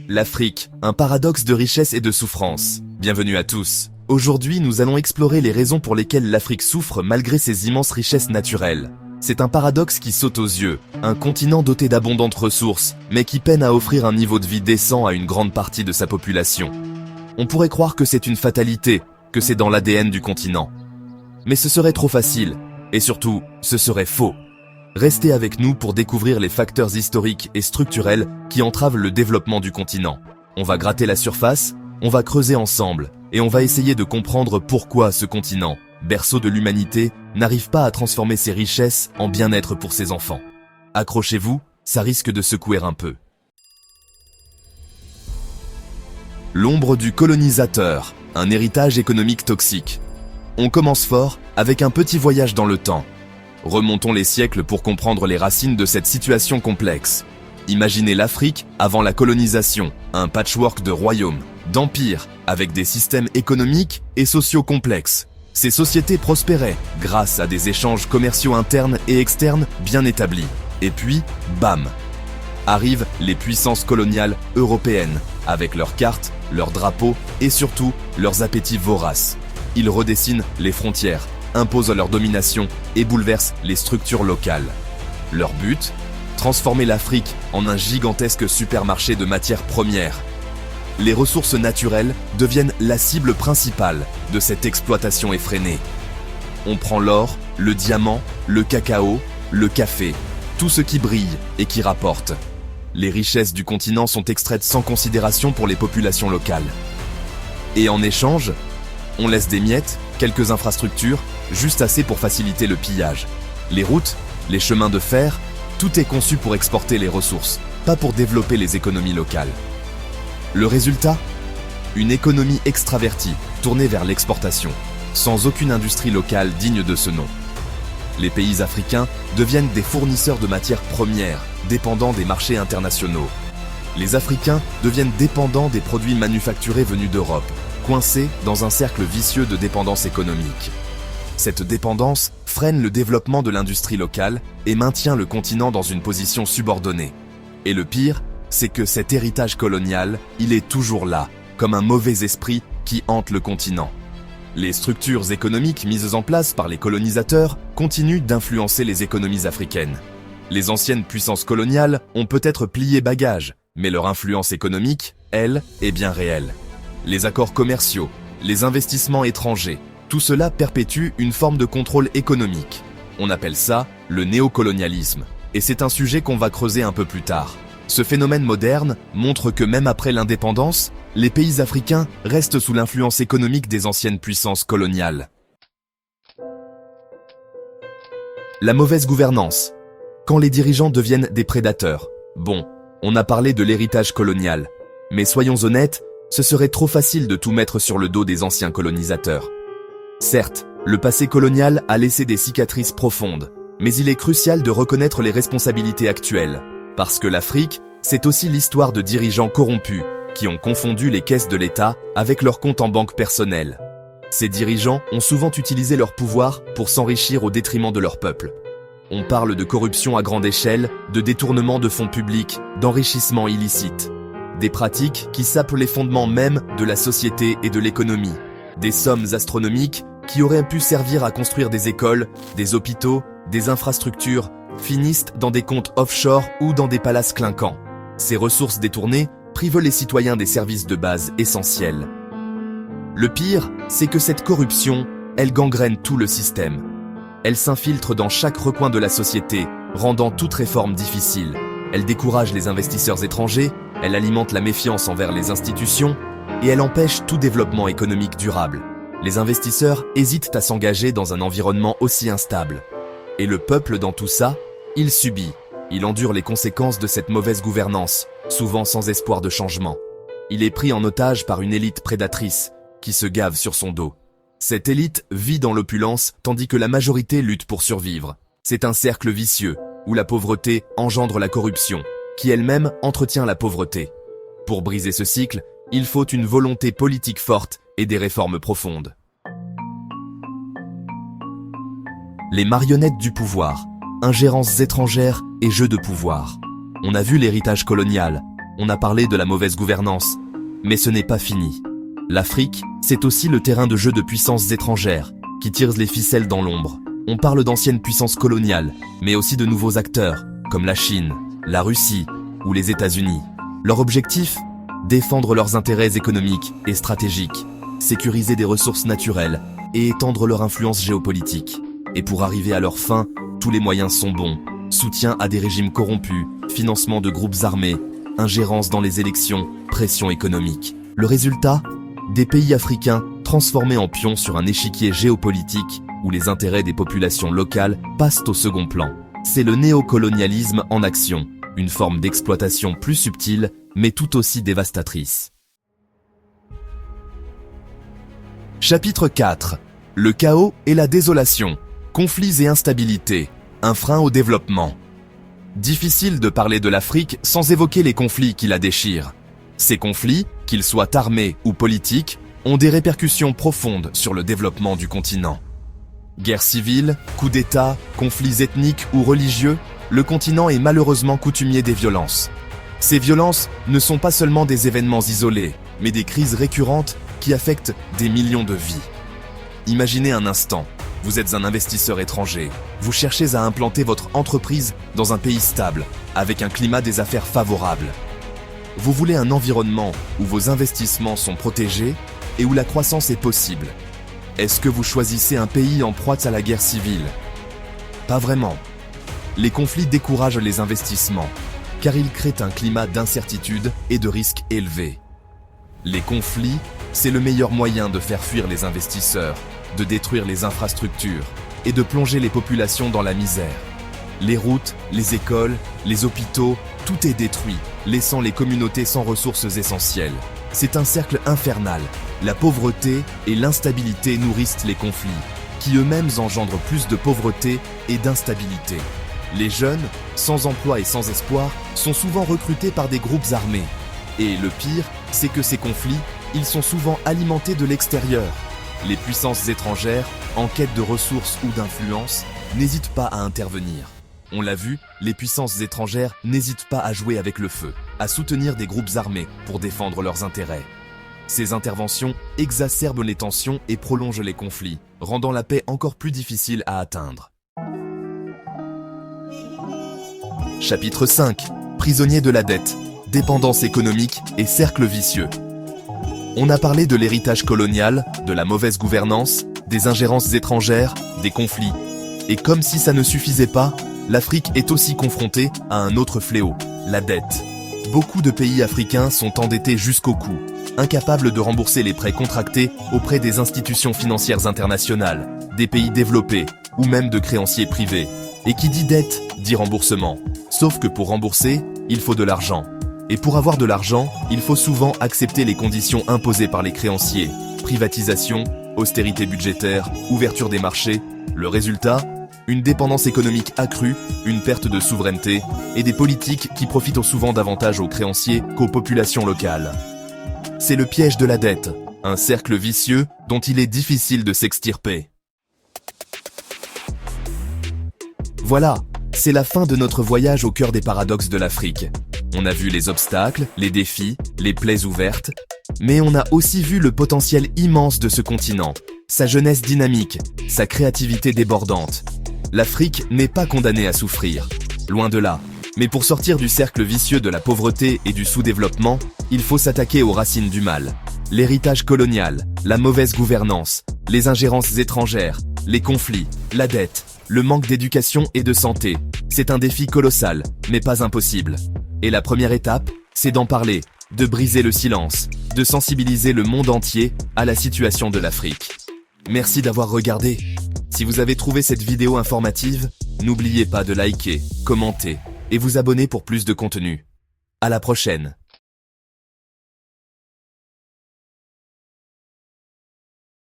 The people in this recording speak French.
L'Afrique, un paradoxe de richesse et de souffrance. Bienvenue à tous. Aujourd'hui, nous allons explorer les raisons pour lesquelles l'Afrique souffre malgré ses immenses richesses naturelles. C'est un paradoxe qui saute aux yeux, un continent doté d'abondantes ressources, mais qui peine à offrir un niveau de vie décent à une grande partie de sa population. On pourrait croire que c'est une fatalité, que c'est dans l'ADN du continent. Mais ce serait trop facile, et surtout, ce serait faux. Restez avec nous pour découvrir les facteurs historiques et structurels qui entravent le développement du continent. On va gratter la surface, on va creuser ensemble, et on va essayer de comprendre pourquoi ce continent, berceau de l'humanité, n'arrive pas à transformer ses richesses en bien-être pour ses enfants. Accrochez-vous, ça risque de secouer un peu. L'ombre du colonisateur, un héritage économique toxique. On commence fort avec un petit voyage dans le temps. Remontons les siècles pour comprendre les racines de cette situation complexe. Imaginez l'Afrique avant la colonisation, un patchwork de royaumes, d'empires, avec des systèmes économiques et sociaux complexes. Ces sociétés prospéraient grâce à des échanges commerciaux internes et externes bien établis. Et puis, bam! Arrivent les puissances coloniales européennes, avec leurs cartes, leurs drapeaux et surtout leurs appétits voraces. Ils redessinent les frontières, imposent leur domination et bouleversent les structures locales. Leur but ? Transformer l'Afrique en un gigantesque supermarché de matières premières. Les ressources naturelles deviennent la cible principale de cette exploitation effrénée. On prend l'or, le diamant, le cacao, le café, tout ce qui brille et qui rapporte. Les richesses du continent sont extraites sans considération pour les populations locales. Et en échange, on laisse des miettes, quelques infrastructures, juste assez pour faciliter le pillage. Les routes, les chemins de fer, tout est conçu pour exporter les ressources, pas pour développer les économies locales. Le résultat ? Une économie extravertie, tournée vers l'exportation, sans aucune industrie locale digne de ce nom. Les pays africains deviennent des fournisseurs de matières premières, dépendants des marchés internationaux. Les Africains deviennent dépendants des produits manufacturés venus d'Europe, coincés dans un cercle vicieux de dépendance économique. Cette dépendance freine le développement de l'industrie locale et maintient le continent dans une position subordonnée. Et le pire, c'est que cet héritage colonial, il est toujours là, comme un mauvais esprit qui hante le continent. Les structures économiques mises en place par les colonisateurs continuent d'influencer les économies africaines. Les anciennes puissances coloniales ont peut-être plié bagage, mais leur influence économique, elle, est bien réelle. Les accords commerciaux, les investissements étrangers, tout cela perpétue une forme de contrôle économique. On appelle ça le néocolonialisme, et c'est un sujet qu'on va creuser un peu plus tard. Ce phénomène moderne montre que même après l'indépendance, les pays africains restent sous l'influence économique des anciennes puissances coloniales. La mauvaise gouvernance. Quand les dirigeants deviennent des prédateurs. Bon, on a parlé de l'héritage colonial, mais soyons honnêtes, ce serait trop facile de tout mettre sur le dos des anciens colonisateurs. Certes, le passé colonial a laissé des cicatrices profondes, mais il est crucial de reconnaître les responsabilités actuelles, parce que l'Afrique, c'est aussi l'histoire de dirigeants corrompus qui ont confondu les caisses de l'État avec leurs comptes en banque personnels. Ces dirigeants ont souvent utilisé leur pouvoir pour s'enrichir au détriment de leur peuple. On parle de corruption à grande échelle, de détournement de fonds publics, d'enrichissement illicite. Des pratiques qui sapent les fondements même de la société et de l'économie. Des sommes astronomiques qui auraient pu servir à construire des écoles, des hôpitaux, des infrastructures, finissent dans des comptes offshore ou dans des palaces clinquants. Ces ressources détournées privent les citoyens des services de base essentiels. Le pire, c'est que cette corruption, elle gangrène tout le système. Elle s'infiltre dans chaque recoin de la société, rendant toute réforme difficile. Elle décourage les investisseurs étrangers, elle alimente la méfiance envers les institutions et elle empêche tout développement économique durable. Les investisseurs hésitent à s'engager dans un environnement aussi instable. Et le peuple dans tout ça, il subit. Il endure les conséquences de cette mauvaise gouvernance, souvent sans espoir de changement. Il est pris en otage par une élite prédatrice qui se gave sur son dos. Cette élite vit dans l'opulence tandis que la majorité lutte pour survivre. C'est un cercle vicieux où la pauvreté engendre la corruption, qui elle-même entretient la pauvreté. Pour briser ce cycle, il faut une volonté politique forte et des réformes profondes. Les marionnettes du pouvoir, ingérences étrangères et jeux de pouvoir. On a vu l'héritage colonial, On a parlé de la mauvaise gouvernance, mais ce n'est pas fini. L'Afrique, c'est aussi le terrain de jeu de puissances étrangères, qui tirent les ficelles dans l'ombre. On parle d'anciennes puissances coloniales, mais aussi de nouveaux acteurs, comme la Chine, la Russie ou les États-Unis. Leur objectif ? Défendre leurs intérêts économiques et stratégiques, sécuriser des ressources naturelles et étendre leur influence géopolitique. Et pour arriver à leur fin, tous les moyens sont bons. Soutien à des régimes corrompus, financement de groupes armés, ingérence dans les élections, pression économique. Le résultat ? Des pays africains transformés en pions sur un échiquier géopolitique où les intérêts des populations locales passent au second plan. C'est le néocolonialisme en action, une forme d'exploitation plus subtile, mais tout aussi dévastatrice. Chapitre 4. Le chaos et la désolation. Conflits et instabilité. Un frein au développement. Difficile de parler de l'Afrique sans évoquer les conflits qui la déchirent. Ces conflits, qu'ils soient armés ou politiques, ont des répercussions profondes sur le développement du continent. Guerres civiles, coups d'État, conflits ethniques ou religieux, le continent est malheureusement coutumier des violences. Ces violences ne sont pas seulement des événements isolés, mais des crises récurrentes qui affectent des millions de vies. Imaginez un instant, vous êtes un investisseur étranger, vous cherchez à implanter votre entreprise dans un pays stable, avec un climat des affaires favorable. Vous voulez un environnement où vos investissements sont protégés et où la croissance est possible. Est-ce que vous choisissez un pays en proie à la guerre civile ? Pas vraiment. Les conflits découragent les investissements, car ils créent un climat d'incertitude et de risques élevés. Les conflits, c'est le meilleur moyen de faire fuir les investisseurs, de détruire les infrastructures et de plonger les populations dans la misère. Les routes, les écoles, les hôpitaux, tout est détruit, laissant les communautés sans ressources essentielles. C'est un cercle infernal. La pauvreté et l'instabilité nourrissent les conflits, qui eux-mêmes engendrent plus de pauvreté et d'instabilité. Les jeunes, sans emploi et sans espoir, sont souvent recrutés par des groupes armés. Et le pire, c'est que ces conflits, ils sont souvent alimentés de l'extérieur. Les puissances étrangères, en quête de ressources ou d'influence, n'hésitent pas à intervenir. On l'a vu, les puissances étrangères n'hésitent pas à jouer avec le feu, à soutenir des groupes armés pour défendre leurs intérêts. Ces interventions exacerbent les tensions et prolongent les conflits, rendant la paix encore plus difficile à atteindre. Chapitre 5. Prisonniers de la dette, dépendance économique et cercle vicieux. On a parlé de l'héritage colonial, de la mauvaise gouvernance, des ingérences étrangères, des conflits. Et comme si ça ne suffisait pas, l'Afrique est aussi confrontée à un autre fléau, la dette. Beaucoup de pays africains sont endettés jusqu'au cou, incapables de rembourser les prêts contractés auprès des institutions financières internationales, des pays développés ou même de créanciers privés. Et qui dit dette, dit remboursement. Sauf que pour rembourser, il faut de l'argent. Et pour avoir de l'argent, il faut souvent accepter les conditions imposées par les créanciers. Privatisation, austérité budgétaire, ouverture des marchés. Le résultat ? Une dépendance économique accrue, une perte de souveraineté et des politiques qui profitent souvent davantage aux créanciers qu'aux populations locales. C'est le piège de la dette, un cercle vicieux dont il est difficile de s'extirper. Voilà, c'est la fin de notre voyage au cœur des paradoxes de l'Afrique. On a vu les obstacles, les défis, les plaies ouvertes, mais on a aussi vu le potentiel immense de ce continent, sa jeunesse dynamique, sa créativité débordante. L'Afrique n'est pas condamnée à souffrir, loin de là. Mais pour sortir du cercle vicieux de la pauvreté et du sous-développement, il faut s'attaquer aux racines du mal. L'héritage colonial, la mauvaise gouvernance, les ingérences étrangères, les conflits, la dette, le manque d'éducation et de santé. C'est un défi colossal, mais pas impossible. Et la première étape, c'est d'en parler, de briser le silence, de sensibiliser le monde entier à la situation de l'Afrique. Merci d'avoir regardé. Si vous avez trouvé cette vidéo informative, n'oubliez pas de liker, commenter et vous abonner pour plus de contenu. À la prochaine.